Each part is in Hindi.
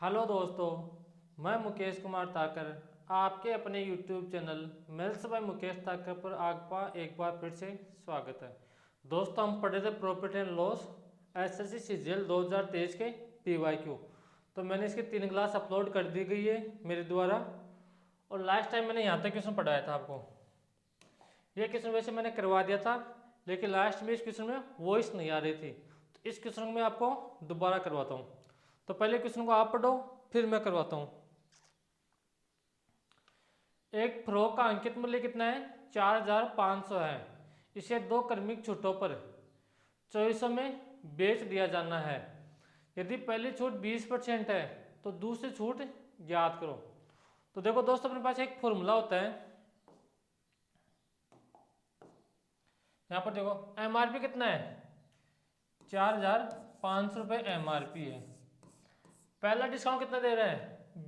हेलो दोस्तों, मैं मुकेश कुमार ताकर आपके अपने YouTube channel mails by Mukesh Takar पर आपका एक बार फिर से स्वागत है। दोस्तों, हम पढ़ रहे थे profit and loss SSC CGL 2023 के PYQ। तो मैंने इसके 3 क्लास अपलोड कर दी गई है मेरे द्वारा, और लास्ट टाइम मैंने यहाँ तक क्वेश्चन पढ़ाया था आपको। ये क्वेश्चन वैसे मैंने करवा दिया था, लेकिन लास्ट में इस क्वेश्चन में वॉइस नहीं आ रही थी, तो इस क्वेश्चन में आपको दोबारा करवाता हूँ। तो पहले क्वेश्चन को आप पढ़ो, फिर मैं करवाता हूँ। एक फ्रॉक का अंकित मूल्य कितना है? 4500 है। इसे 2 क्रमिक छूटों पर 2400 में बेच दिया जाना है। यदि पहली छूट 20% है तो दूसरी छूट ज्ञात करो। तो देखो दोस्तों, अपने पास एक फॉर्मूला होता है। यहाँ पर देखो MRP कितना है? 4500 रुपये MRP है। पहला डिस्काउंट कितना दे रहा है?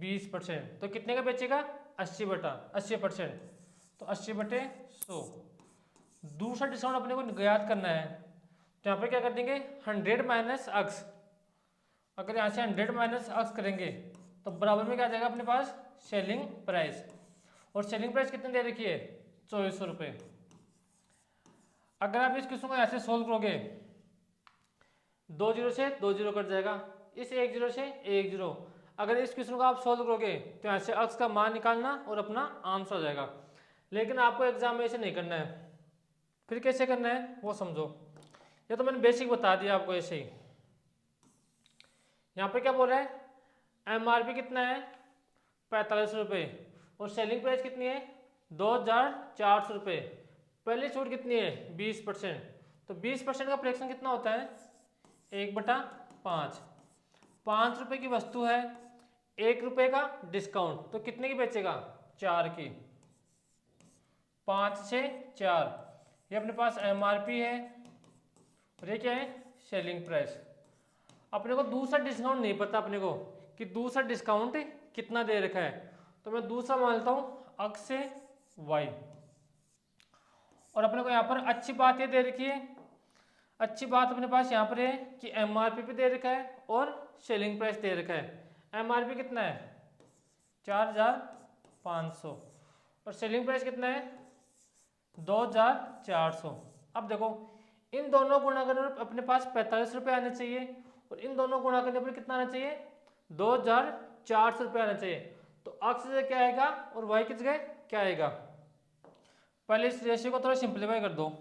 20%। तो कितने का बेचेगा? 80%। तो 80/100। दूसरा डिस्काउंट अपने को ज्ञात करना है, तो यहाँ पर क्या कर देंगे? 100 माइनस अक्स। अगर यहाँ से 100 माइनस अक्स करेंगे तो बराबर में क्या आ जाएगा अपने पास? Selling price. और सेलिंग प्राइस कितने दे रखी है? 2400 रुपये। अगर आप इस क्वेश्चन को यहाँ से सोल्व करोगे, 2 जीरो से 2 जीरो कट जाएगा, इस 1 जीरो से 1 जीरो। अगर इस क्वेश्चन को आप सोल्व करोगे तो यहाँ से अक्स का मान निकालना और अपना आंसर हो जाएगा। लेकिन आपको एग्जाम में ऐसे नहीं करना है। फिर कैसे करना है वो समझो। ये तो मैंने बेसिक बता दिया आपको ऐसे ही। यहाँ पे क्या बोल रहा है? MRP कितना है? 45 रुपये। और सेलिंग प्राइस कितनी है? 2400 रुपये। पहली छूट कितनी है? 20%। तो 20% का फ्रैक्शन कितना होता है? 1/5। 5 रुपये की वस्तु है, 1 रुपये का डिस्काउंट, तो कितने की बेचेगा? 4 की। 5 से 4, ये अपने पास MRP है और ये क्या है? Selling price. अपने को दूसरा डिस्काउंट नहीं पता अपने को कि दूसरा डिस्काउंट कितना दे रखा है, तो मैं दूसरा मान लेता हूँ अक्स से वाई। और अपने को यहाँ पर अच्छी बात ये दे रखी है, अच्छी बात अपने पास यहाँ पर है कि MRP भी दे रखा है और सेलिंग प्राइस दे रखा है। MRP कितना है? 4500 और सेलिंग प्राइस कितना है? 2400। अब देखो, इन दोनों गुणा करने पर अपने पास 45 रुपये आने चाहिए, और इन दोनों गुणा करने पर कितना आना चाहिए? 2400 रुपये आना चाहिए। तो अक्स से क्या आएगा और वाई की जगह क्या आएगा? पहले इस रेशियो को थोड़ा सिंप्लीफाई कर दो।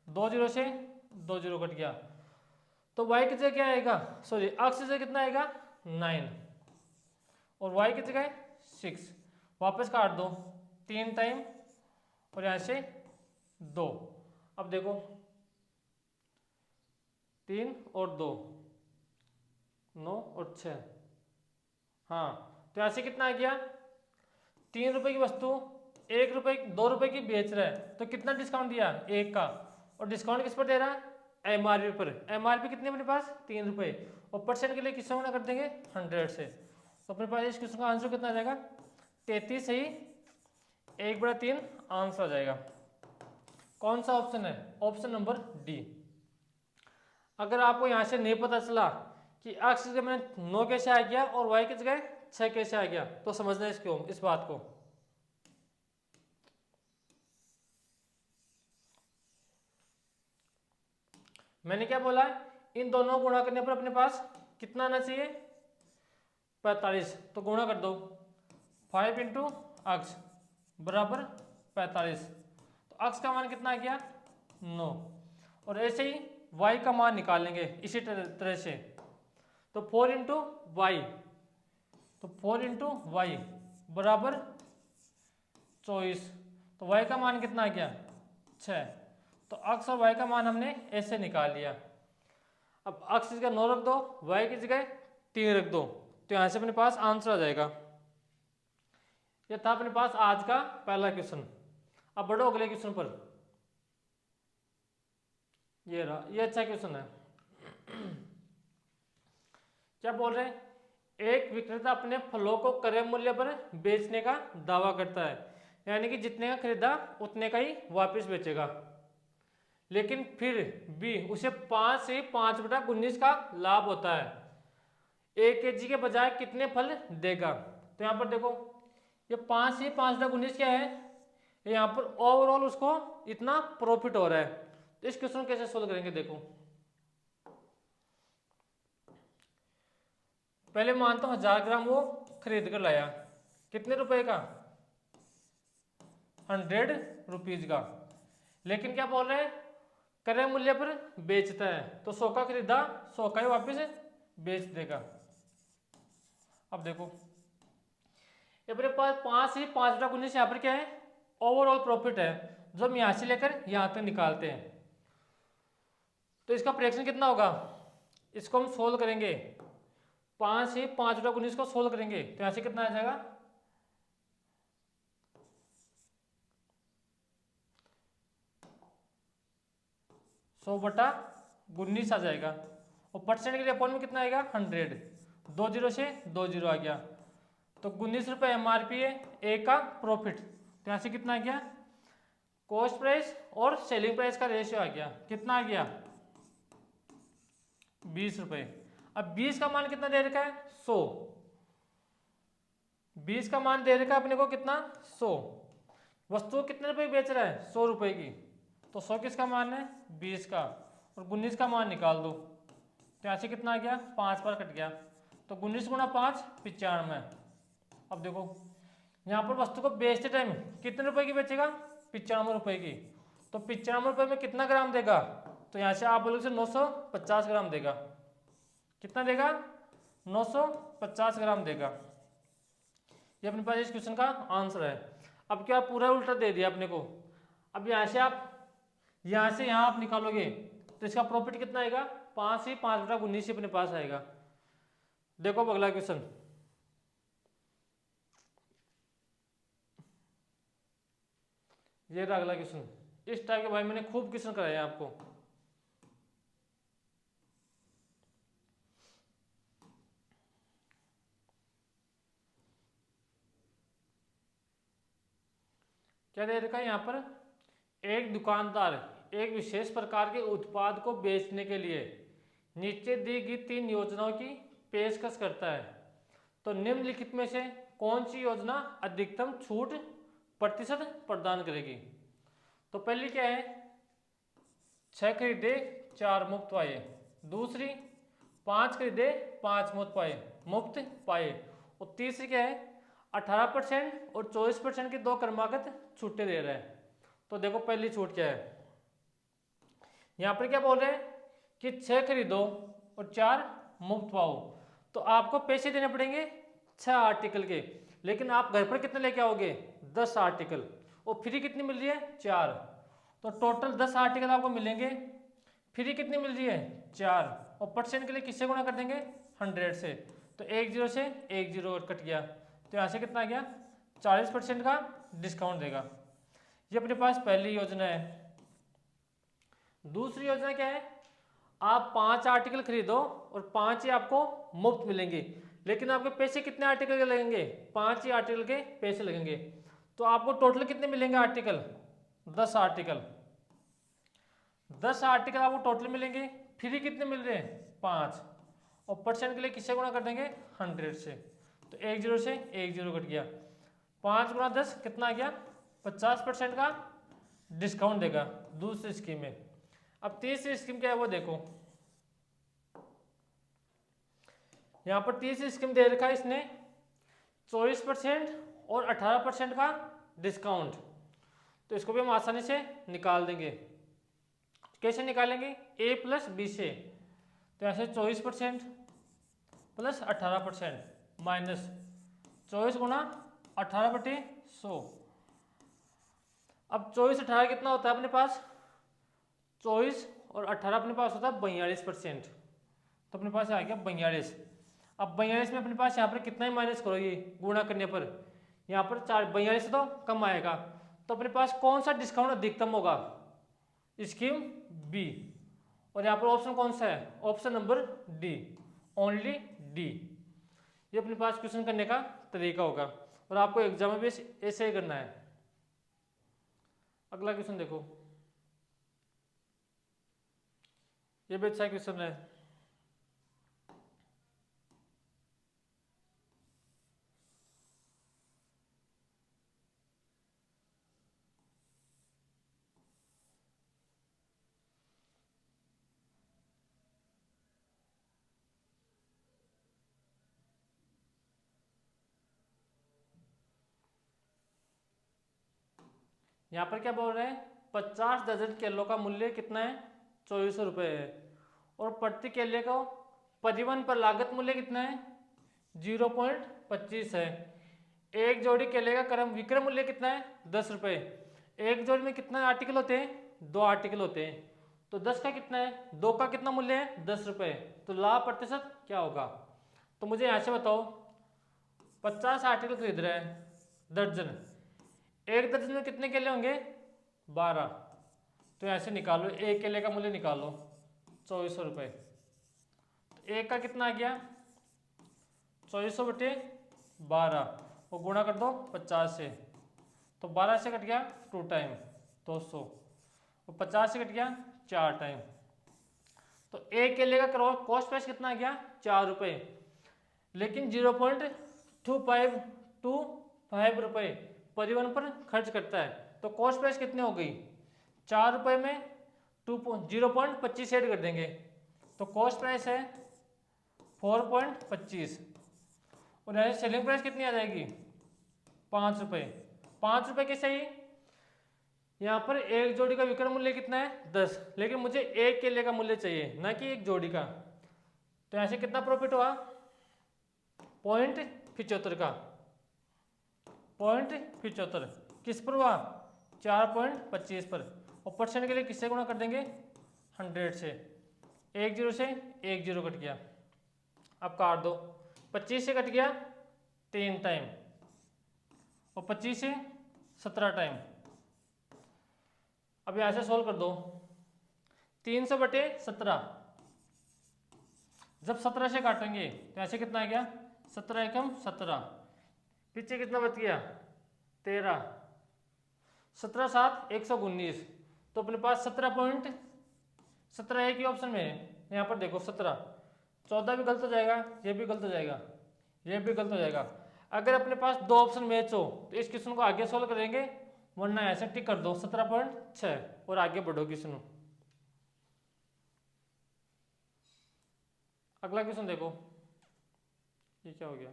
2 जीरो से 2 जीरो कट गया, तो वाई की जगह क्या आएगा? सॉरी, अक्स से कितना आएगा? 9 और वाई की जगह 6। वापस काट दो 3 टाइम और यहाँ से 2। अब देखो 3 और 2, 9 और 6। हाँ, तो यहाँ से कितना आ गया? 3 रुपये की वस्तु 1 रुपये 2 रुपये की बेच रहा है, तो कितना डिस्काउंट दिया? 1 का। और डिस्काउंट किस पर दे रहा है? MRP पर। MRP कितनी है अपने पास? 3 रुपये। और परसेंट के लिए किससे गुणा कर देंगे? 100 से। तो अपने पास इस क्वेश्चन का आंसर कितना आ जाएगा? 33 ही 1/3 आंसर आ जाएगा। कौन सा ऑप्शन है? Option number D. अगर आपको यहाँ से नहीं पता चला कि अक्स की जगह मैंने 9 कैसे आ गया और वाई की जगह 6 कैसे आ गया, तो समझना इसको, इस बात को। मैंने क्या बोला? इन दोनों गुणा करने पर अपने पास कितना आना चाहिए? 45। तो गुणा कर दो, 5 इंटू अक्स बराबर 45। तो अक्स का मान कितना आ गया? 9। और ऐसे ही वाई का मान निकालेंगे इसी तरह से। तो 4 इंटू वाई, तो 4 इंटू वाई बराबर 24। तो वाई का मान कितना आ गया? 6। तो अक्स और वाई का मान हमने ऐसे निकाल लिया। अब अक्स की जगह 9 रख दो, वाई की जगह 3 रख दो, तो यहाँ से अपने पास आंसर आ जाएगा। यह था अपने पास आज का पहला क्वेश्चन। अब बढ़ो अगले क्वेश्चन पर। ये रहा, ये अच्छा क्वेश्चन है। क्या बोल रहे हैं? एक विक्रेता अपने फलों को क्रय मूल्य पर बेचने का दावा करता है, यानी कि जितने का खरीदा उतने का ही वापस बेचेगा। लेकिन फिर भी उसे 5 से 5/19 का लाभ होता है। 1 kg के बजाय कितने फल देगा। तो यहाँ पर देखो ये 5 से 5×19 क्या है, यहाँ पर ओवरऑल उसको इतना प्रॉफिट हो रहा है। तो इस क्वेश्चन कैसे सोल्व करेंगे, देखो पहले मानता हूं 1000 ग्राम वो खरीद कर लाया, कितने रुपए का, 100 रुपीज का। लेकिन क्या बोल रहे हैं, क्रय मूल्य पर बेचता है, तो 100 का खरीदा 100 का ही वापस बेच देगा। अब देखो अपने पास 5 से 5×19 यहाँ पर क्या है, ओवरऑल प्रॉफिट है, जो हम यहाँ से लेकर यहाँ तक निकालते हैं। तो इसका फ्रैक्शन कितना होगा, इसको हम सोल्व करेंगे, 5 से 5×19 को सोल्व करेंगे तो यहाँ से कितना आ जाएगा, 100/19 आ जाएगा। और परसेंट के लिए अपॉन में कितना आएगा, 100, 2 जीरो से 2 जीरो आ गया, तो 19 रुपये MRP है, एक का प्रॉफिट। तो यहाँ से कितना आ गया, कॉस्ट प्राइस और सेलिंग प्राइस का रेशियो आ गया, कितना आ गया, 20 रुपये। अब 20 का मान कितना दे रखा है, 100, 20 का मान दे रखा है अपने को कितना, 100, वस्तु कितने रुपए बेच रहा है, 100 रुपए की, तो 100 किसका मान है, 20 का, और 19 का मान निकाल दो, तो यहाँ से कितना आ गया, 5 पर कट गया, तो 19×5 95। अब देखो यहाँ पर वस्तु को बेचते टाइम कितने रुपए की बेचेगा, 95 रुपए की, तो 95 रुपए में कितना ग्राम देगा, तो यहाँ से आप बोलोगे से 950 ग्राम देगा, कितना देगा, 950 ग्राम देगा। ये अपने पास इस क्वेश्चन का आंसर है। अब क्या पूरा उल्टा दे दिया अपने को, अब यहाँ से यहाँ आप निकालोगे तो इसका प्रॉफिट कितना आएगा, 5 से 5×19 अपने पास आएगा। देखो अब अगला क्वेश्चन, ये रहा अगला क्वेश्चन। इस टाइप के भाई मैंने खूब क्वेश्चन कराए हैं आपको। क्या दे रखा है यहाँ पर, एक दुकानदार एक विशेष प्रकार के उत्पाद को बेचने के लिए नीचे दी गई 3 योजनाओं की पेशकश करता है, तो निम्नलिखित में से कौन सी योजना अधिकतम छूट प्रतिशत प्रदान करेगी। तो पहली क्या है, 6 खरीदे 4 मुफ्त पाए, दूसरी 5 खरीदे 5 मुफ्त पाए, और तीसरी क्या है, 18% और 24% की 2 क्रमागत छूटें दे रहा है। तो देखो पहली छूट क्या है, यहाँ पर क्या बोल रहे हैं कि 6 खरीदो और 4 मुफ्त पाओ, तो आपको पैसे देने पड़ेंगे 6 आर्टिकल के, लेकिन आप घर पर कितने लेके आओगे, 10 आर्टिकल, और फ्री कितनी मिल रही है, 4, तो टोटल 10 आर्टिकल आपको मिलेंगे, फ्री कितनी मिल रही है, 4, और परसेंट के लिए किससे गुणा कर देंगे, 100 से, तो 1 जीरो से 1 जीरो और कट गया, तो यहाँ से कितना आ गया, 40% का डिस्काउंट देगा। ये अपने पास पहली योजना है। दूसरी योजना क्या है, आप 5 आर्टिकल खरीदो और 5 ही आपको मुफ्त मिलेंगे, लेकिन आपके पैसे कितने आर्टिकल के लगेंगे, 5 ही आर्टिकल के पैसे लगेंगे, तो आपको टोटल कितने मिलेंगे आर्टिकल, 10 आर्टिकल, 10 आर्टिकल आपको टोटल मिलेंगे, फ्री कितने मिल रहे हैं, 5, और परसेंट के लिए किससे गुणा कर देंगे, 100 से, तो 1 जीरो से 1 जीरो कट गया, 5×10 कितना आ गया, 50% का डिस्काउंट देगा दूसरी स्कीम में। अब तीसरी स्कीम क्या है वो देखो, यहाँ पर तीसरी स्कीम दे रखा है इसने 24% और 18% का डिस्काउंट, तो इसको भी हम आसानी से निकाल देंगे। कैसे निकालेंगे, A + B से, तो ऐसे 24% + 18% माइनस 24×18/100। अब 24 18 कितना होता है अपने पास, 24 और 18 अपने पास होता है 42%, तो अपने पास आ गया 42। अब 42 में अपने पास यहाँ पर कितना ही माइनस करो, ये गुणा करने पर यहाँ पर 4, 42 तो कम आएगा, तो अपने पास कौन सा डिस्काउंट अधिकतम होगा, स्कीम बी, और यहाँ पर ऑप्शन कौन सा है, option number D, only D. ये अपने पास क्वेश्चन करने का तरीका होगा, और आपको एग्जाम में भी ऐसे ही करना है। अगला क्वेश्चन देखो, ये भी अच्छा क्वेश्चन है। यहाँ पर क्या बोल रहे हैं, 50 दर्जन केलों का मूल्य कितना है, 2400 रुपये है। और प्रति केले का परिवहन पर लागत मूल्य कितना है, 0.25 है। एक जोड़ी केले का क्रम विक्रय मूल्य कितना है, 10 रुपये। एक जोड़ी में कितना आर्टिकल होते हैं, 2 आर्टिकल होते हैं। तो 10 का कितना है, 2 का कितना मूल्य है, 10 रुपये। तो लाभ प्रतिशत क्या होगा, तो मुझे यहाँ से बताओ, 50 आर्टिकल खरीद रहे हैं, दर्जन, एक दर्जन में कितने केले होंगे, 12। तो ऐसे निकालो, एक केले का मूल्य निकालो, 2400 रुपये। तो एक का कितना आ गया, 2400 बटे 12, वो गुणा कर दो 50 से, तो 12 से कट गया 2 टाइम 200, और 50 से कट गया 4 टाइम। तो एक केले का कॉस्ट प्राइस कितना आ गया, 4 रुपये। लेकिन 0.2525 रुपये परिवहन पर खर्च करता है। तो कॉस्ट प्राइस कितनी हो गई, 4 रुपये में 0.25 ऐड कर देंगे, तो कॉस्ट प्राइस है 4.25। और यहाँ सेलिंग प्राइस कितनी आ जाएगी, 5 रुपये। 5 रुपये कैसे ही, यहाँ पर एक जोड़ी का विक्रय मूल्य कितना है, 10, लेकिन मुझे एक केले का मूल्य चाहिए, ना कि एक जोड़ी का। तो यहाँ से कितना प्रॉफिट हुआ, 0.75 का, 0.75 किस पर हुआ, 4.25 पर। और परसेंट के लिए किससे गुणा कर देंगे, 100 से। 1 0 से 1 0 कट गया, अब काट दो, 25 से कट गया 3 टाइम, और 25 से 17 टाइम। अब यहाँ से सोल्व कर दो, 300 बटे 17, जब 17 से काटेंगे तो ऐसे कितना आ गया, 17 एकम 17, पीछे कितना बच गया, 13, 17 7 119। तो अपने पास 17 एक ही ऑप्शन में है, यहाँ पर देखो 17, 14 भी गलत हो जाएगा, ये भी गलत हो जाएगा, ये भी गलत हो जाएगा। अगर अपने पास 2 ऑप्शन मैच हो तो इस क्वेश्चन को आगे सोल्व करेंगे, वरना ऐसे टिक कर दो 17.6 और आगे बढ़ो क्वेश्चन। अगला क्वेश्चन देखो, ये क्या हो गया,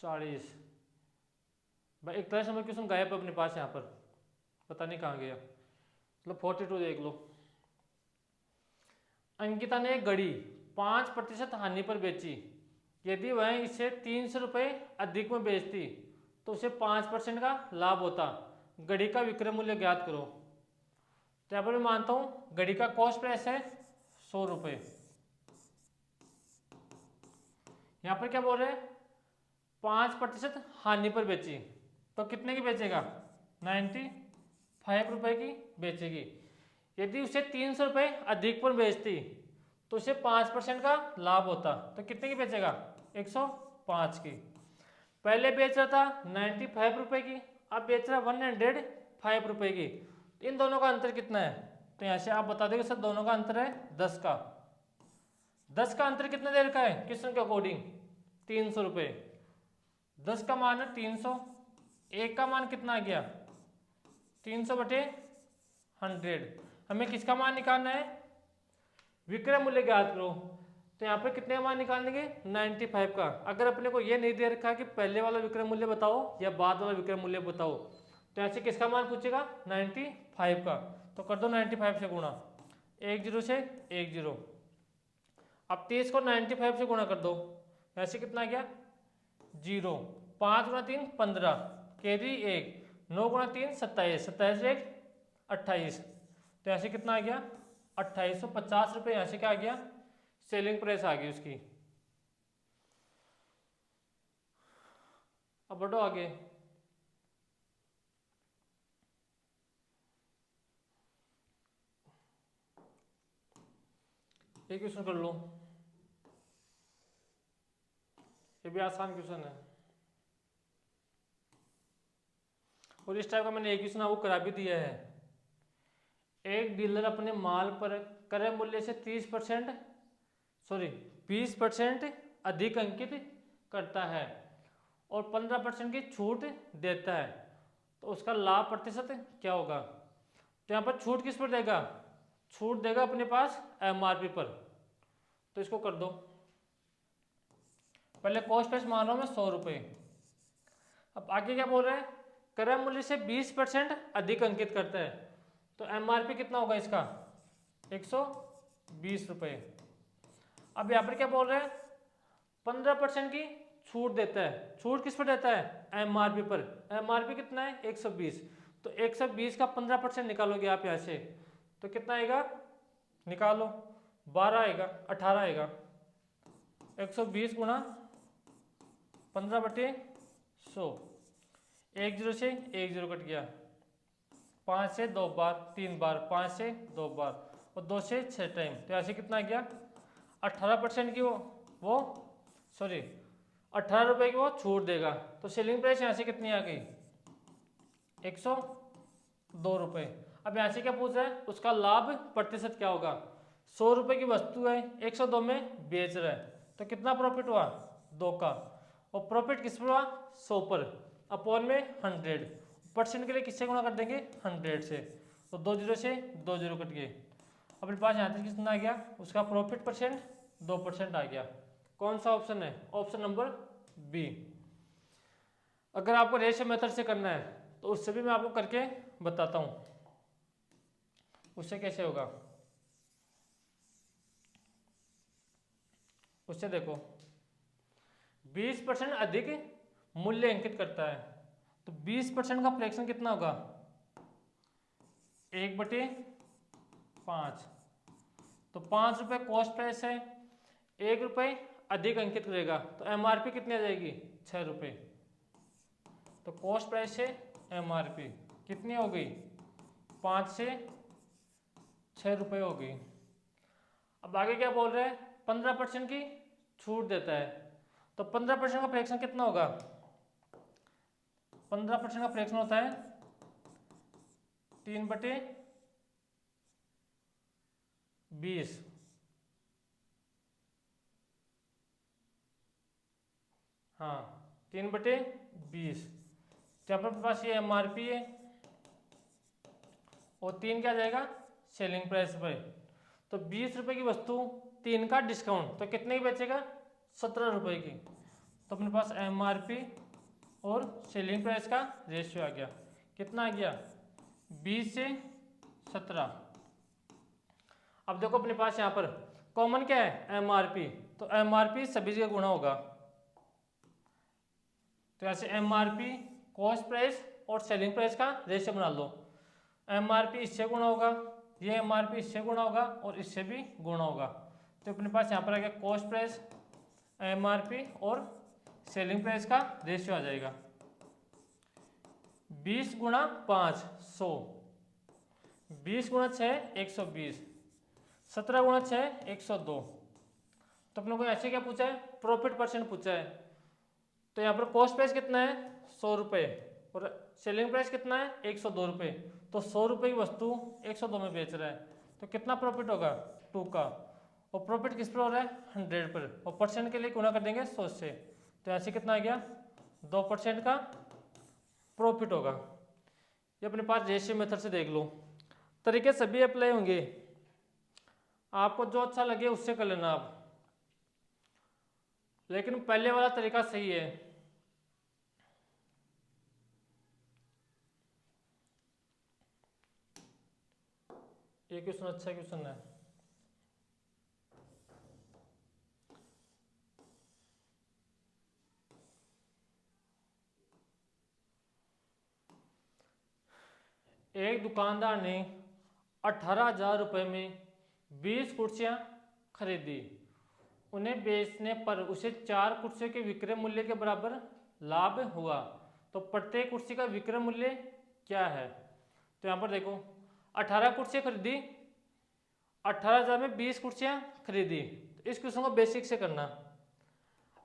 40। भाई एक तरह से हमें क्वेश्चन गायब है अपने पास, यहाँ पर पता नहीं कहाँ गया, मतलब 42 देख लो। अंकिता ने एक घड़ी 5% हानि पर बेची, यदि वह इसे 300 रुपये अधिक में बेचती तो उसे 5% का लाभ होता, घड़ी का विक्रय मूल्य ज्ञात करो। तो यहाँ पर मैं मानता हूँ घड़ी का कॉस्ट प्राइस है 100 रुपये। यहाँ पर क्या बोल रहे हैं, 5% हानि पर बेची, तो कितने की बेचेगा, 95 रुपये की बेचेगी। यदि उसे 300 रुपये अधिक पर बेचती तो उसे 5% का लाभ होता, तो कितने की बेचेगा, 105 की। पहले बेच रहा था 95 रुपये की, अब बेच रहा 105 रुपये की। इन दोनों का अंतर कितना है, तो यहाँ से आप बता दोगे सर दोनों का अंतर है 10 का। 10 का अंतर कितना देर का है, क्वेश्चन के अकॉर्डिंग 300 रुपये। 10 का मान है 300, एक का मान कितना आ गया, 300 बटे 100। हमें किसका मान निकालना है, विक्रय मूल्य ज्ञात करो। तो यहाँ पे कितने का मान निकालेंगे, 95 का। अगर अपने को ये नहीं दे रखा कि पहले वाला विक्रय मूल्य बताओ या बाद वाला विक्रय मूल्य बताओ, तो यहाँ से किसका मान पूछेगा, 95 का। तो कर दो 95 से गुणा, 1 0 से 1 0। अब 30 को 95 से गुणा कर दो, ऐसे कितना आ गया 0। 5 गुणा 3 15, कैरी 1, 9 गुणा 3 27, 27 1 28। तो ऐसे कितना आ गया 2850 रुपये। यहाँ से क्या आ गया, सेलिंग प्राइस आ गई उसकी। अब बढ़ो आगे, एक क्वेश्चन कर लो, ये भी आसान क्वेश्चन है, और इस टाइप का मैंने एक क्वेश्चन वो करा भी दिया है। एक डीलर अपने माल पर क्रय मूल्य से 20% अधिक अंकित करता है और 15% की छूट देता है, तो उसका लाभ प्रतिशत क्या होगा। तो यहाँ पर छूट किस पर देगा, छूट देगा अपने पास एमआरपी पर। तो इसको कर दो, पहले कॉस्ट प्राइस मान रहा हूँ मैं 100 रुपये। अब आगे क्या बोल रहे हैं, क्रय मूल्य से 20% अधिक अंकित करता है, तो एमआरपी कितना होगा इसका 120 रुपये। अब यहाँ पर क्या बोल रहे हैं 15% की छूट देता है। छूट किस पर देता है एमआरपी पर। एमआरपी कितना है 120, तो 120 का 15% निकालोगे आप यहाँ से तो कितना आएगा, निकालो 12 आएगा 18 आएगा। 120 गुणा 15/100, 1 0 से 1 0 कट गया, 5 से 2 बार 3 बार, 5 से 2 बार और 2 से 6 टाइम, तो ऐसे कितना आ गया 18% की वो सॉरी 18 रुपये की वो छूट देगा। तो सेलिंग प्राइस यहाँ से कितनी आ गई 102 रुपये। अब यहाँ से क्या पूछ रहा है उसका लाभ प्रतिशत क्या होगा। 100 रुपये की वस्तु है 102 में बेच रहा है, तो कितना प्रॉफिट हुआ 2 का, और प्रॉफिट किस पर हुआ 100 पर, अपॉन में 100, परसेंट के लिए किससे गुणा कर देंगे 100 से, तो 2 0 से 2 0 कट गए। अपने पास यहाँ तक कितना आ गया उसका प्रॉफिट परसेंट 2% आ गया। कौन सा ऑप्शन है ऑप्शन नंबर बी। अगर आपको रेशियो मेथड से करना है तो उससे भी मैं आपको करके बताता हूँ उससे कैसे होगा। उससे देखो 20% अधिक मूल्य अंकित करता है, तो 20% का फ्रैक्शन कितना होगा 1/5, तो 5 रुपये कॉस्ट प्राइस है, 1 रुपये अधिक अंकित करेगा तो एमआरपी कितनी आ जाएगी 6 रुपये। तो कॉस्ट प्राइस से एमआरपी कितनी हो गई 5 से 6 रुपये हो गई। अब आगे क्या बोल रहे हैं 15% की छूट देता है, तो 15% का फ्रैक्शन कितना होगा 15% का फ्रैक्शन होता है 3/20, हाँ 3/20। तो यहाँ पर पास ये एमआरपी है और 3 क्या जाएगा सेलिंग प्राइस पे, तो 20 रुपये की वस्तु 3 का डिस्काउंट तो कितने की बेचेगा 17 रुपये की। तो अपने पास एमआरपी और सेलिंग प्राइस का रेशियो आ गया, कितना आ गया 20 से 17। अब देखो अपने पास यहाँ पर कॉमन क्या है एमआरपी, तो एमआरपी सभी जगह गुणा होगा, तो ऐसे एमआरपी कॉस्ट प्राइस और सेलिंग प्राइस का रेशियो बना लो। एमआरपी इससे गुणा होगा, ये एमआरपी इससे गुणा होगा और इससे भी गुणा होगा, तो अपने पास यहाँ पर आ गया कॉस्ट प्राइस एमआरपी और सेलिंग प्राइस का रेशियो आ जाएगा 20 गुणा 5 100, 20 गुणा 6 120, 17 गुणा 6 102। तो अपने को ऐसे क्या पूछा है प्रॉफिट परसेंट पूछा है, तो यहाँ पर कॉस्ट प्राइस कितना है 100 रुपये और सेलिंग प्राइस कितना है 102 रुपये, तो 100 रुपये की वस्तु 102 में बेच रहा है, तो कितना प्रॉफिट होगा 2 का, और प्रॉफिट किस पर हो रहा है 100 पर, और परसेंट के लिए गुणा कर देंगे 100 से, तो ऐसे कितना आ गया 2% का प्रॉफिट होगा। ये अपने पास रेशियो मेथड से देख लो, तरीके सभी अप्लाई होंगे, आपको जो अच्छा लगे उससे कर लेना आप, लेकिन पहले वाला तरीका सही है। ये क्वेश्चन अच्छा क्वेश्चन है। एक दुकानदार ने 18,000 रुपये में 20 कुर्सियां खरीदी, उन्हें बेचने पर उसे 4 कुर्सियों के विक्रय मूल्य के बराबर लाभ हुआ, तो प्रत्येक कुर्सी का विक्रय मूल्य क्या है। तो यहाँ पर देखो 18 कुर्सियाँ खरीदी, 18,000 में 20 कुर्सियाँ खरीदी, तो इस क्वेश्चन को बेसिक से करना।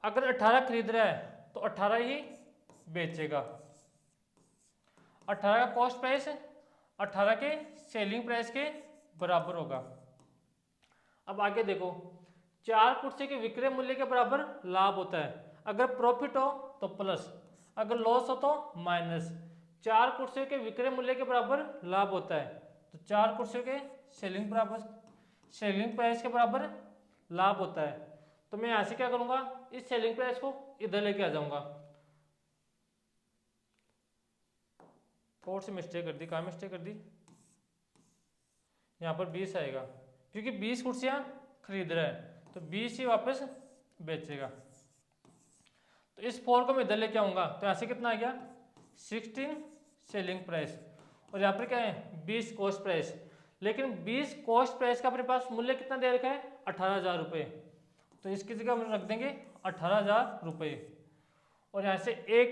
अगर 18 खरीद रहा है तो 18 ही बेचेगा, 18 का कॉस्ट प्राइस 18 के सेलिंग प्राइस के बराबर होगा। अब आगे देखो 4 कुर्सी के विक्रय मूल्य के बराबर लाभ होता है, अगर प्रॉफिट हो तो प्लस, अगर लॉस हो तो माइनस। 4 कुर्सियों के विक्रय मूल्य के बराबर लाभ होता है, तो 4 कुर्सियों के सेलिंग प्राइस के बराबर लाभ होता है, तो मैं यहाँ से क्या करूँगा इस सेलिंग प्राइस को इधर लेके आ जाऊँगा, 4 से मिस्टेक कर दी, कहाँ मिस्टेक कर दी, यहाँ पर 20 आएगा क्योंकि 20 कुर्सियाँ खरीद रहा है तो 20 ही वापस बेचेगा। तो इस 4 को मैं इधर लेके आऊँगा तो यहाँ से कितना आ गया 16 सेलिंग प्राइस, और यहाँ पर क्या है 20 कॉस्ट प्राइस। लेकिन 20 कॉस्ट प्राइस का अपने पास मूल्य कितना दे रखा है 18,000 रुपये, तो इसकी जगह हम रख देंगे 18,000 रुपये। और यहाँ से एक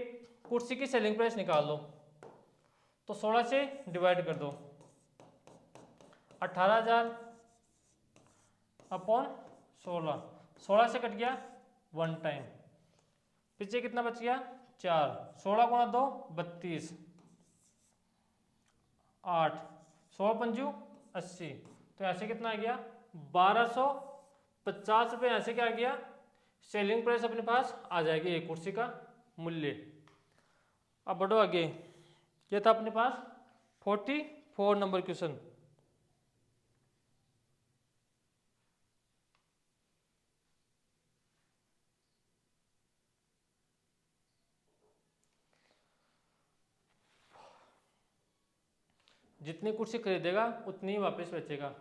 कुर्सी की सेलिंग प्राइस निकाल दो, तो 16 से डिवाइड कर दो, 18,000 अपॉन 16, 16 से कट गया 1 टाइम, पीछे कितना बच गया 4, 16 गुणा 2 32, 8, 16 पंजू 80, तो ऐसे कितना आ गया 1250 रुपये। ऐसे क्या आ गया सेलिंग प्राइस अपने पास आ जाएगी एक कुर्सी का मूल्य। अब बढ़ो आगे, ये था अपने पास 44 नंबर क्वेश्चन। जितनी कुर्सी खरीदेगा उतनी ही वापस बेचेगा,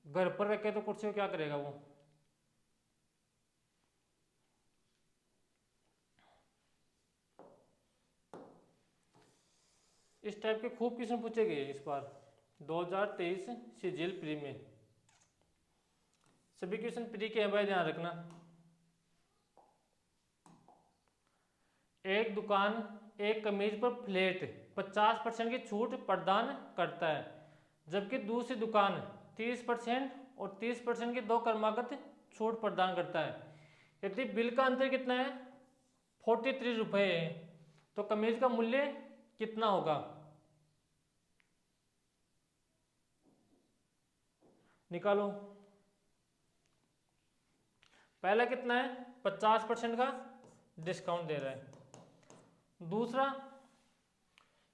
घर पर रखे तो कुर्सी को क्या करेगा वो। इस टाइप के खूब क्वेश्चन पूछे गए इस बार 2023 सीजीएल प्री में। सभी क्वेश्चन प्री के हैं भाई, ध्यान रखना। एक दुकान एक कमीज पर फ्लैट 50% की छूट प्रदान करता है, जबकि दूसरी दुकान 30% और 30% की 2 क्रमागत छूट प्रदान करता है। यदि बिल का अंतर कितना है 43 रुपये है, तो कमीज का मूल्य कितना होगा, निकालो। पहला कितना है 50% का डिस्काउंट दे रहा है, दूसरा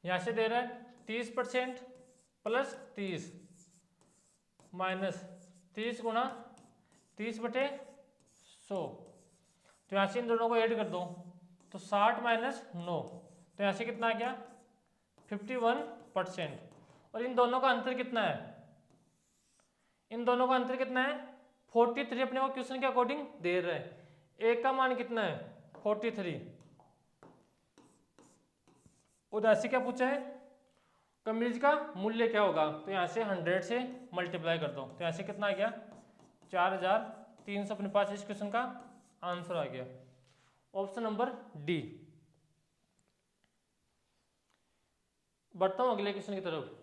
यहाँ से दे रहा है 30% प्लस 30 माइनस 30 गुणा 30/100, तो यहाँ से इन दोनों को ऐड कर दो तो 60 माइनस 9, तो यहाँ से कितना आ गया 51%। और इन दोनों का अंतर कितना है, इन दोनों का अंतर कितना है 43 अपने को क्वेश्चन के अकॉर्डिंग दे रहा है। एक का मान कितना है 43, उधर से क्या पूछा है कमीज का मूल्य क्या होगा, तो यहाँ से 100 से मल्टीप्लाई कर दो, तो यहाँ से कितना आ गया 4,300 अपने पास इस क्वेश्चन का आंसर आ गया, ऑप्शन नंबर डी। बढ़ता हूँ अगले क्वेश्चन की तरफ।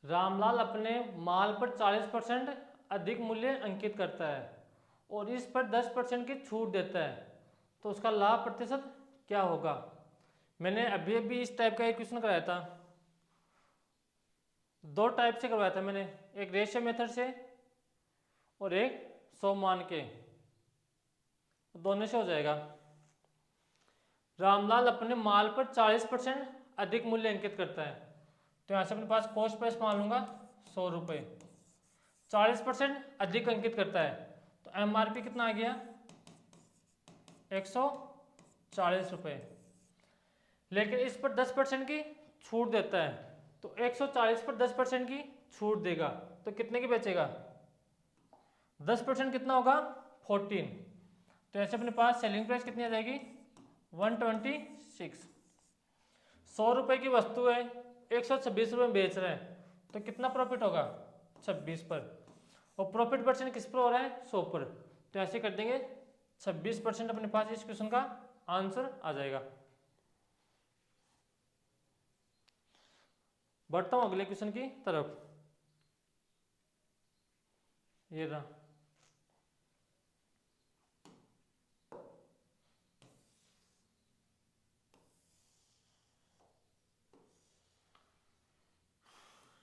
रामलाल अपने माल पर 40% अधिक मूल्य अंकित करता है और इस पर 10% की छूट देता है, तो उसका लाभ प्रतिशत क्या होगा। मैंने अभी अभी इस टाइप का एक क्वेश्चन कराया था, 2 टाइप से करवाया था मैंने, एक रेशियो मेथड से और एक 100 मान के, दोनों से हो जाएगा। रामलाल अपने माल पर 40% अधिक मूल्य अंकित करता है, तो यहाँ से अपने पास कॉस्ट प्राइस मान लूंगा 100 रुपये, 40% अधिक अंकित करता है तो एमआरपी कितना आ गया 140 रुपये, लेकिन इस पर 10% की छूट देता है, तो 140 पर 10% की छूट देगा तो कितने की बेचेगा, 10% कितना होगा 14, तो ऐसे अपने पास सेलिंग प्राइस कितनी आ जाएगी 126। 100 रुपये की वस्तु है 126 रुपये में बेच रहे हैं, तो कितना प्रॉफिट होगा 26 पर, और प्रॉफिट परसेंट किस पर हो रहा है 100 पर, तो ऐसे कर देंगे 26% अपने पास इस क्वेश्चन का आंसर आ जाएगा। बढ़ता हूं अगले क्वेश्चन की तरफ, ये रहा।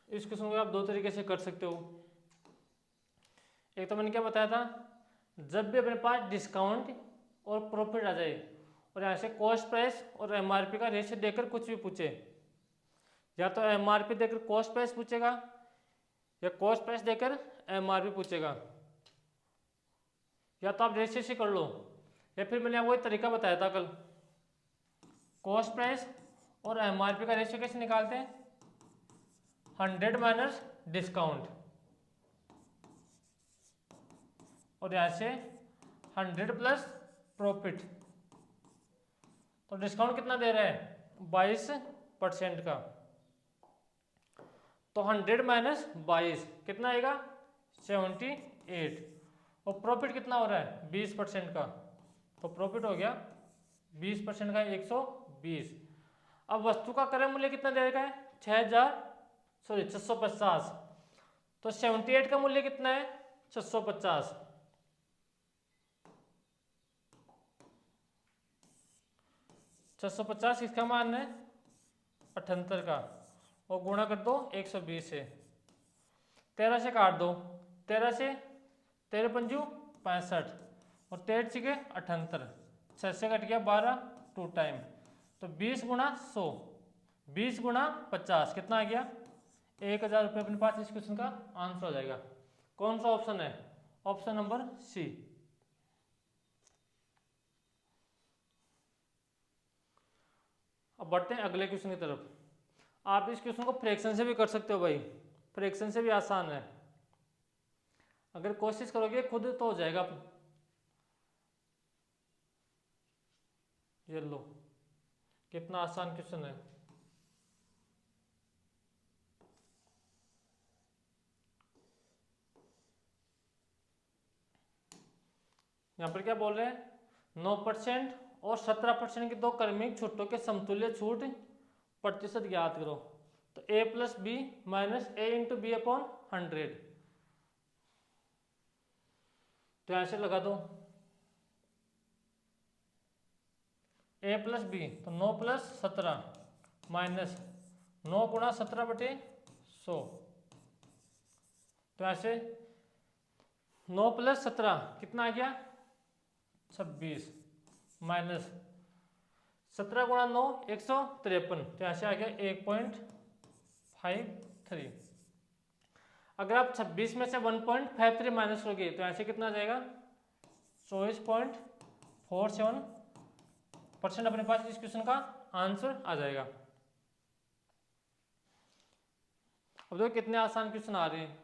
इस क्वेश्चन को आप 2 तरीके से कर सकते हो। एक तो मैंने क्या बताया था, जब भी अपने पास डिस्काउंट और प्रॉफिट आ जाए और यहाँ से कॉस्ट प्राइस और एमआरपी का रेशियो देकर कुछ भी पूछे, या तो एमआरपी देकर कॉस्ट प्राइस पूछेगा या कॉस्ट प्राइस देकर एमआरपी पूछेगा, या तो आप रेशियो से कर लो, या फिर मैंने आपको एक तरीका बताया था कल, कॉस्ट प्राइस और एमआरपी का रेशियो कैसे निकालते हैं, 100 माइनस डिस्काउंट, और यहाँ से 100 प्लस प्रॉफिट। तो डिस्काउंट कितना दे रहा है, 22% का, तो 100 माइनस 22 कितना आएगा, 78, और प्रॉफिट कितना हो रहा है, 20% का, तो प्रॉफिट हो गया 20% का 120। अब वस्तु का क्रय मूल्य कितना दे रखा है, 650, तो 78 का मूल्य कितना है, 650, 650 इसका मान है 78 का, और गुणा कर दो 120 से, 13 से काट दो, 13 से 13 पंजू 65, और 13 छिके 78, 6 से कट गया 12, 2 टाइम, तो 20 गुणा 100, 20 गुणा 50 कितना आ गया, 1000 रुपये अपने पास। इस क्वेश्चन का आंसर हो जाएगा। कौन सा ऑप्शन है, ऑप्शन नंबर सी। अब बढ़ते हैं अगले क्वेश्चन की तरफ। आप इस क्वेश्चन को फ्रैक्शन से भी कर सकते हो भाई, फ्रैक्शन से भी आसान है, अगर कोशिश करोगे खुद तो हो जाएगा। ये लो कितना आसान क्वेश्चन है। यहाँ पर क्या बोल रहे हैं, 9% और 17% की दो क्रमिक छूटों के समतुल्य छूट प्रतिशत ज्ञात करो। तो a plus B minus A into B upon 100, तो ऐसे लगा दो a प्लस बी, तो 9 प्लस 17 माइनस 9 गुणा 17 बटे 100, तो ऐसे 9 प्लस 17 कितना आ गया 26, माइनस 17 गुणा 9 153, तो ऐसे आ गया 1.53। अगर आप 26 में से 1.53 माइनस करोगे तो ऐसे कितना आ जाएगा 24.47% अपने पास इस क्वेश्चन का आंसर आ जाएगा। अब देखो कितने आसान क्वेश्चन आ रहे हैं।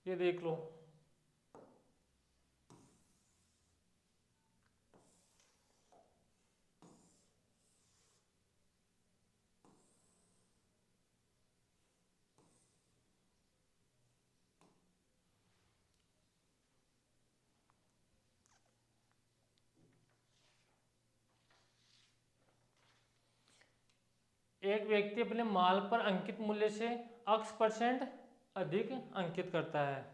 ये देख लो, एक व्यक्ति अपने माल पर अंकित मूल्य से x% अधिक अंकित करता है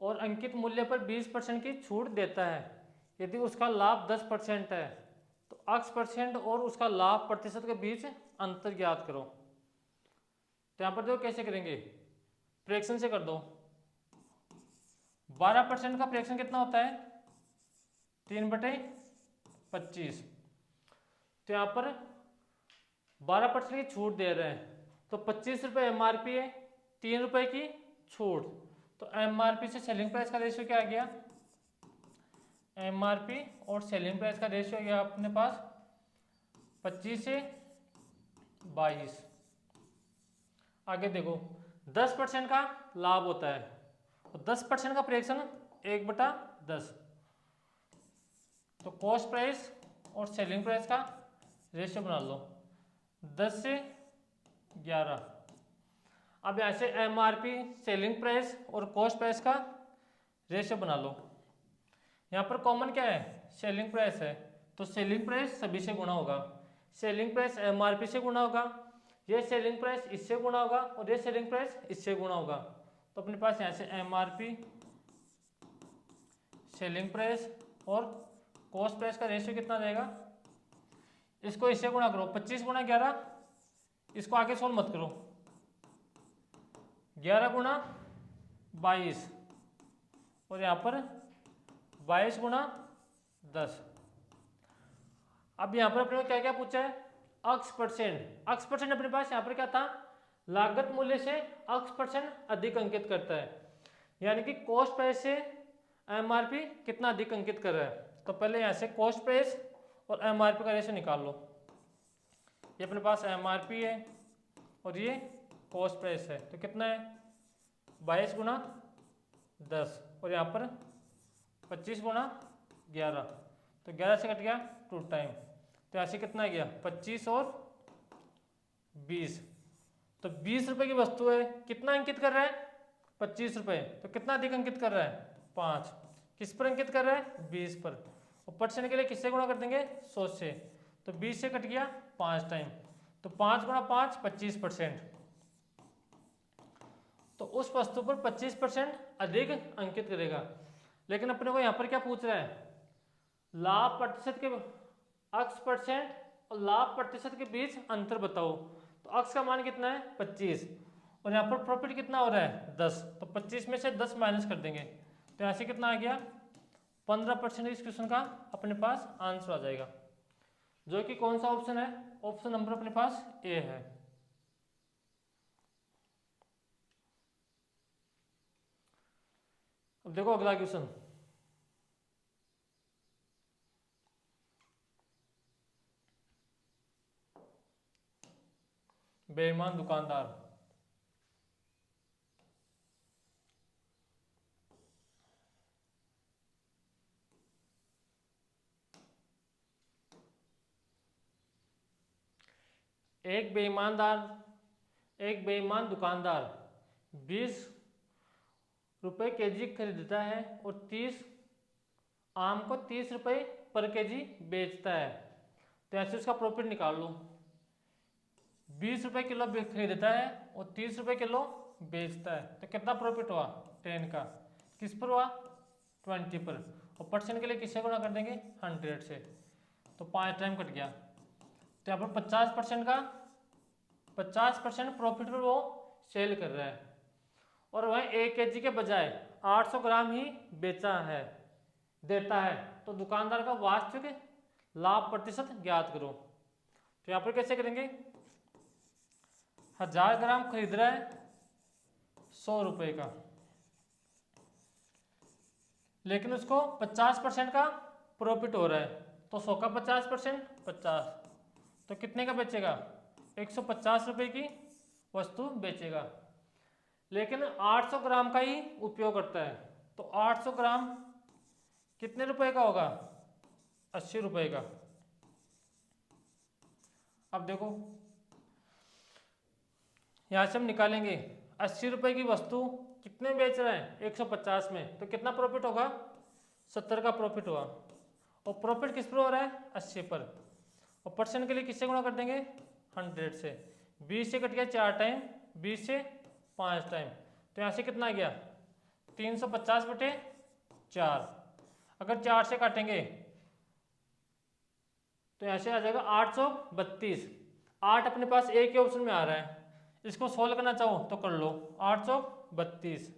और अंकित मूल्य पर 20% की छूट देता है। यदि उसका लाभ 10% है तो x% और उसका लाभ प्रतिशत के बीच अंतर ज्ञात करो। तो यहाँ पर देखो कैसे करेंगे, फ्रैक्शन से कर दो। 12% का फ्रैक्शन कितना होता है 3/25, तो यहाँ पर 12% की छूट दे रहे हैं, तो 25 रुपये एमआरपी है, 3 रुपये की छूट, तो एमआरपी से सेलिंग प्राइस का रेशियो क्या आ गया, एमआरपी और सेलिंग प्राइस का रेशियो आ गया अपने पास 25 से 22। आगे देखो 10% का लाभ होता है, तो 10% का फ्रैक्शन 1/10, तो कॉस्ट प्राइस और सेलिंग प्राइस का रेशियो बना लो 10 से 11। अब यहाँ से एमआरपी सेलिंग प्राइस और कॉस्ट प्राइस का रेशियो बना लो। यहाँ पर कॉमन क्या है, सेलिंग प्राइस है, तो सेलिंग प्राइस सभी से गुणा होगा, सेलिंग प्राइस एमआरपी से गुणा होगा, ये सेलिंग प्राइस इससे गुणा होगा और ये सेलिंग प्राइस इससे गुणा होगा। तो अपने पास यहाँ से एमआरपी सेलिंग प्राइस और कॉस्ट प्राइस का रेशियो कितना जाएगा, इसको इससे गुणा करो 25 गुणा 11, इसको आगे सोल्व मत करो, 11 गुणा 22 और यहाँ पर 22 गुणा 10। अब यहाँ पर अपने को क्या क्या पूछा है, अक्ष परसेंट। अक्ष परसेंट अपने पास यहाँ पर क्या था, लागत मूल्य से अक्ष परसेंट अधिक अंकित करता है, यानी कि कॉस्ट प्राइस से एमआरपी कितना अधिक अंकित कर रहा है। तो पहले यहाँ से कॉस्ट प्राइस और एमआरपी का रेशो निकाल लो। ये अपने पास एमआरपी है और ये कॉस्ट प्राइस है, तो कितना है 22 गुणा 10 और यहाँ पर 25 गुणा 11, तो 11 से कट गया 2 टाइम, तो यहाँ से कितना आ गया 25 और 20। तो 20 रुपए की वस्तु है, कितना अंकित कर रहा है 25 रुपए, तो कितना अधिक अंकित कर रहा है 5। किस पर अंकित कर रहा है 20 पर, और परसेंट के लिए किससे गुणा कर देंगे 100 से, तो 20 से कट गया 5 टाइम, तो 5 गुणा 5 25%। तो उस वस्तु पर 25% अधिक अंकित करेगा। लेकिन अपने को यहाँ पर क्या पूछ रहा है, लाभ प्रतिशत के अक्ष परसेंट और लाभ प्रतिशत के बीच अंतर बताओ। तो अक्ष का मान कितना है 25 और यहाँ पर प्रॉफिट कितना हो रहा है 10, तो 25 में से 10 माइनस कर देंगे, तो यहाँ से कितना आ गया 15%। इस क्वेश्चन का अपने पास आंसर आ जाएगा, जो कि कौन सा ऑप्शन है, ऑप्शन नंबर अपने पास ए है। अब देखो अगला क्वेश्चन, बेईमान दुकानदार। एक बेईमान दुकानदार 20 रुपए केजी खरीदता है और 30 आम को 30 रुपए पर केजी बेचता है, तो ऐसे उसका प्रॉफिट निकाल लो। 20 रुपए किलो खरीदता है और 30 रुपए किलो बेचता है, तो कितना प्रॉफिट हुआ 10 का, किस पर हुआ 20 पर, और परसेंट के लिए किससे गुणा कर देंगे 100 से, तो 5 टाइम कट गया। तो यहाँ पर 50% प्रॉफिट पर वो सेल कर रहा है, और वह 1 केजी के बजाय 800 ग्राम ही देता है, तो दुकानदार का वास्तविक लाभ प्रतिशत ज्ञात करो। तो यहाँ पर कैसे करेंगे, 1000 ग्राम खरीद रहा है 100 रुपए का, लेकिन उसको 50% का प्रॉफिट हो रहा है, तो 100 का 50% 50, तो कितने का बेचेगा 150 रुपए की वस्तु बेचेगा, लेकिन 800 ग्राम का ही उपयोग करता है, तो 800 ग्राम कितने रुपए का होगा 80 रुपए का। अब देखो यहां से हम निकालेंगे 80 रुपए की वस्तु कितने में बेच रहा है 150 में, तो कितना प्रॉफिट होगा 70 का प्रॉफिट हुआ, और प्रॉफिट किस पर हो रहा है 80 पर, और परसेंट के लिए किससे गुणा कर देंगे 100 से। 20 से कट गया 4 टाइम, 20 से 5 टाइम, तो यहाँ से कितना आ गया 350/4। अगर 4 से काटेंगे तो यहाँ से आ जाएगा 832। 8 अपने पास एक ही ऑप्शन में आ रहा है, इसको सोल्व करना चाहो तो कर लो, 832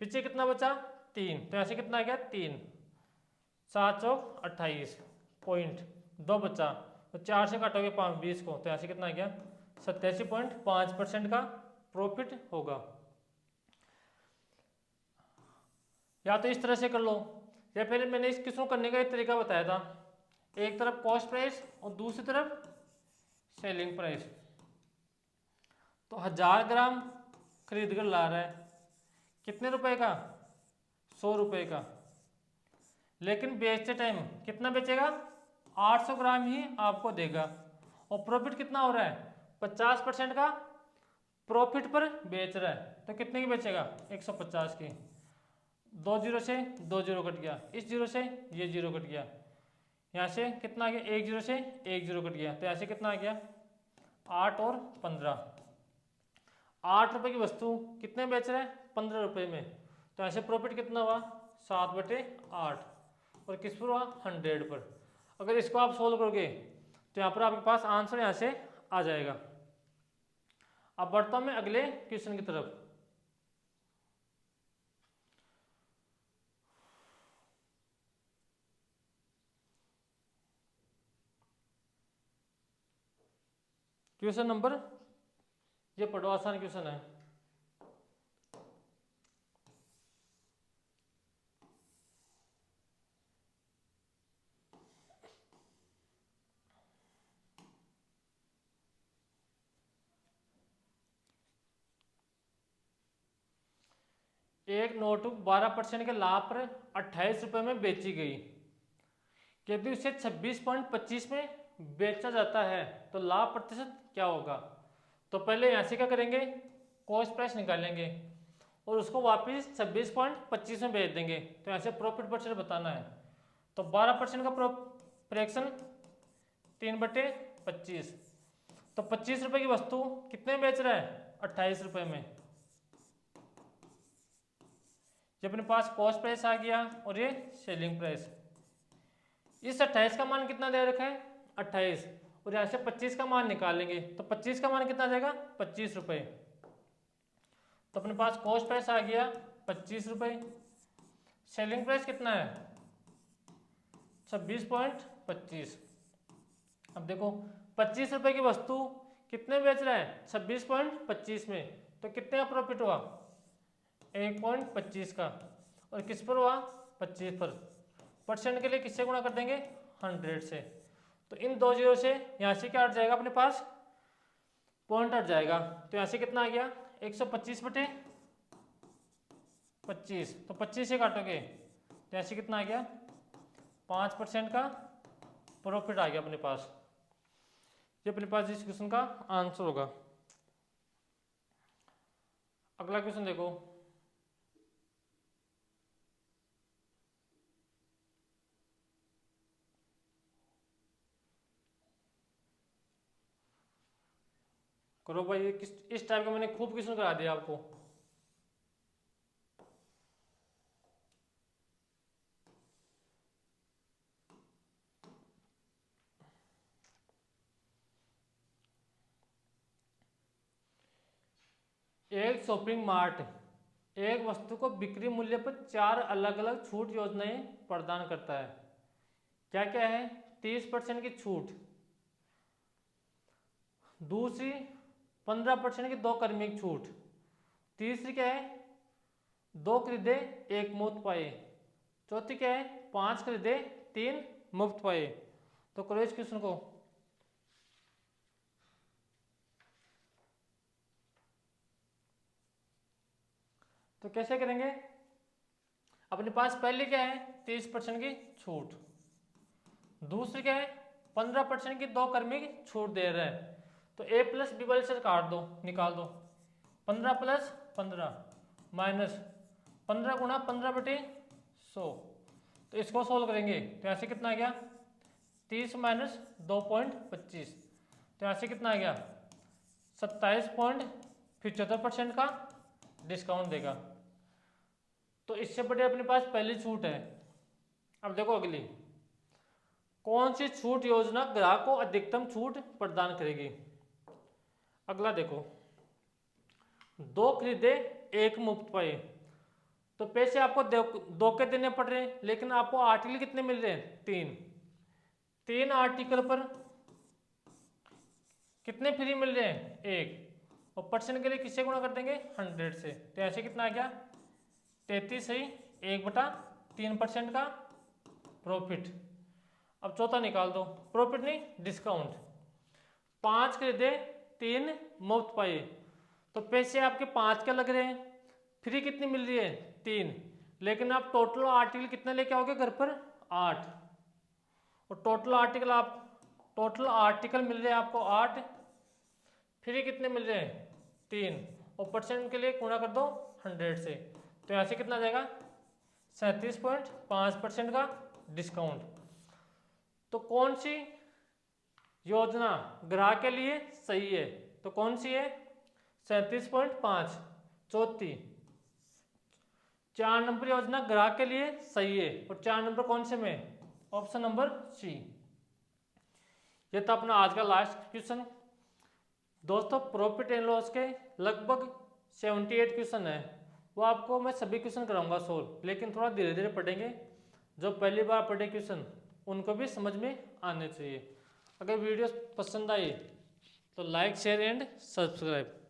पीछे कितना बचा 3, तो यहाँ से कितना आ गया 3, 728.2 बचा, तो 4 से काटोगे 20 को, तो यहाँ से कितना आ गया 87.5% का प्रॉफिट होगा। या तो इस तरह से कर लो, या पहले मैंने इस क्वेश्चन करने का एक तरीका बताया था, एक तरफ कॉस्ट प्राइस और दूसरी तरफ सेलिंग प्राइस। तो 1000 ग्राम खरीद कर ला रहा है, कितने रुपए का 100 रुपए का, लेकिन बेचते टाइम कितना बेचेगा 800 ग्राम ही आपको देगा, और प्रॉफिट कितना हो रहा है 50% का प्रॉफिट पर बेच रहा है, तो कितने की बेचेगा 150 की। 2 जीरो से 2 जीरो कट गया, इस जीरो से ये जीरो कट गया, यहाँ से कितना आ गया 1 जीरो से 1 जीरो कट गया, तो यहाँ से कितना आ गया 8 और 15। 8 रुपए की वस्तु कितने बेच रहे हैं 15 रुपए में, तो ऐसे प्रॉफिट कितना हुआ 7/8, और किस पर हुआ 100 पर। अगर इसको आप सोल्व करोगे तो यहाँ पर आपके पास आंसर यहाँ से आ जाएगा। अब बढ़ता हूँ मैं अगले क्वेश्चन की तरफ। क्वेश्चन नंबर, ये पढ़ो, आसान क्वेश्चन है। एक नोटबुक 12% के लाभ पर 28 रुपये में बेची गई। यदि उसे 26.25 में बेचा जाता है तो लाभ प्रतिशत क्या होगा? तो पहले यहाँ से क्या करेंगे, कॉस्ट प्राइस निकालेंगे और उसको वापस 26.25 में बेच देंगे। तो यहाँ से प्रॉफिट परसेंट बताना है। तो 12% का फ्रैक्शन 3/25, तो 25 रुपये की वस्तु कितने में बेच रहा है? 28 रुपये में। ये अपने पास कॉस्ट प्राइस आ गया और ये सेलिंग प्राइस। इस 28 का मान कितना दे रखा है? 28, और यहाँ से 25 का मान निकालेंगे तो 25 का मान कितना जाएगा? 25 रुपये। तो अपने पास कॉस्ट प्राइस आ गया 25 रुपये, सेलिंग प्राइस कितना है? 26.25। अब देखो 25 रुपये की वस्तु कितने बेच रहा है? 26.25 में, तो कितने का प्रॉफिट हुआ? 1.25 का। और किस पर हुआ? 25 पर। परसेंट के लिए किससे गुणा कर देंगे? 100 से। तो इन दो जीरो से यहाँ से क्या हट जाएगा? अपने पास पॉइंट हट जाएगा। तो यहाँ से कितना आ गया? 125/25। तो 25 से काटोगे तो यहाँ से कितना आ गया? 5% का प्रॉफिट आ गया अपने पास। ये अपने पास इस क्वेश्चन का आंसर होगा। अगला क्वेश्चन देखो, करो भाई। ये इस टाइप का मैंने खूब क्वेश्चन करा दिया आपको। एक शॉपिंग मार्ट एक वस्तु को बिक्री मूल्य पर 4 अलग अलग छूट योजनाएं प्रदान करता है। क्या क्या है? 30% की छूट, दूसरी 15% की 2 कर्मी की छूट, तीसरी क्या है? 2 खरीदे 1 मुफ्त पाए, चौथी क्या है? 5 खरीदे 3 मुफ्त पाए। तो करो इस क्वेश्चन को। तो कैसे करेंगे? अपने पास पहले क्या है? 30% की छूट, दूसरी क्या है? 15% की 2 कर्मी की छूट दे रहा है। तो a प्लस बी वाले से काट दो, निकाल दो। 15 + 15 माइनस 15 गुणा 15/100। तो इसको सोल्व करेंगे तो यहाँ से कितना आ गया? 30 - 2.25। तो यहाँ से कितना आ गया? 27.75% का डिस्काउंट देगा। तो इससे बड़े अपने पास पहली छूट है। अब देखो अगली, कौन सी छूट योजना ग्राहक को अधिकतम छूट प्रदान करेगी? अगला देखो, 2 खरीदे 1 मुफ्त पाए। तो पैसे आपको 2 के देने पड़ रहे हैं, लेकिन आपको आर्टिकल कितने मिल रहे हैं? 3 आर्टिकल पर कितने फ्री मिल रहे हैं? 1। और परसेंट के लिए किससे गुणा कर देंगे? 100 से। तो ऐसे कितना आ गया? 33 सही 1/3% का प्रॉफिट। अब चौथा निकाल दो, प्रॉफिट नहीं डिस्काउंट। 5 खरीदे 3 मुफ्त पाए। तो पैसे आपके 5 के लग रहे हैं, फ्री कितनी मिल रही है? 3, लेकिन आप टोटल आर्टिकल कितने लेके आओगे घर पर? 8। और टोटल आर्टिकल मिल रहे हैं आपको 8, फ्री कितने मिल रहे हैं? 3, और परसेंट के लिए गुणा कर दो 100 से। तो यहाँ से कितना जाएगा? 37.5% का डिस्काउंट। तो कौन सी योजना ग्राहक के लिए सही है? तो कौन सी है? 37.5। चौथी 4 नंबर योजना ग्राहक के लिए सही है। और 4 नंबर कौन से में? Option number C. ये था अपना आज का लास्ट क्वेश्चन। दोस्तों प्रॉफिट एंड लॉस के लगभग 78 क्वेश्चन है, वो आपको मैं सभी क्वेश्चन कराऊंगा सोल्व, लेकिन थोड़ा धीरे धीरे पढ़ेंगे। जो पहली बार पढ़े क्वेश्चन उनको भी समझ में आने चाहिए। अगर वीडियो पसंद आई तो लाइक शेयर एंड सब्सक्राइब।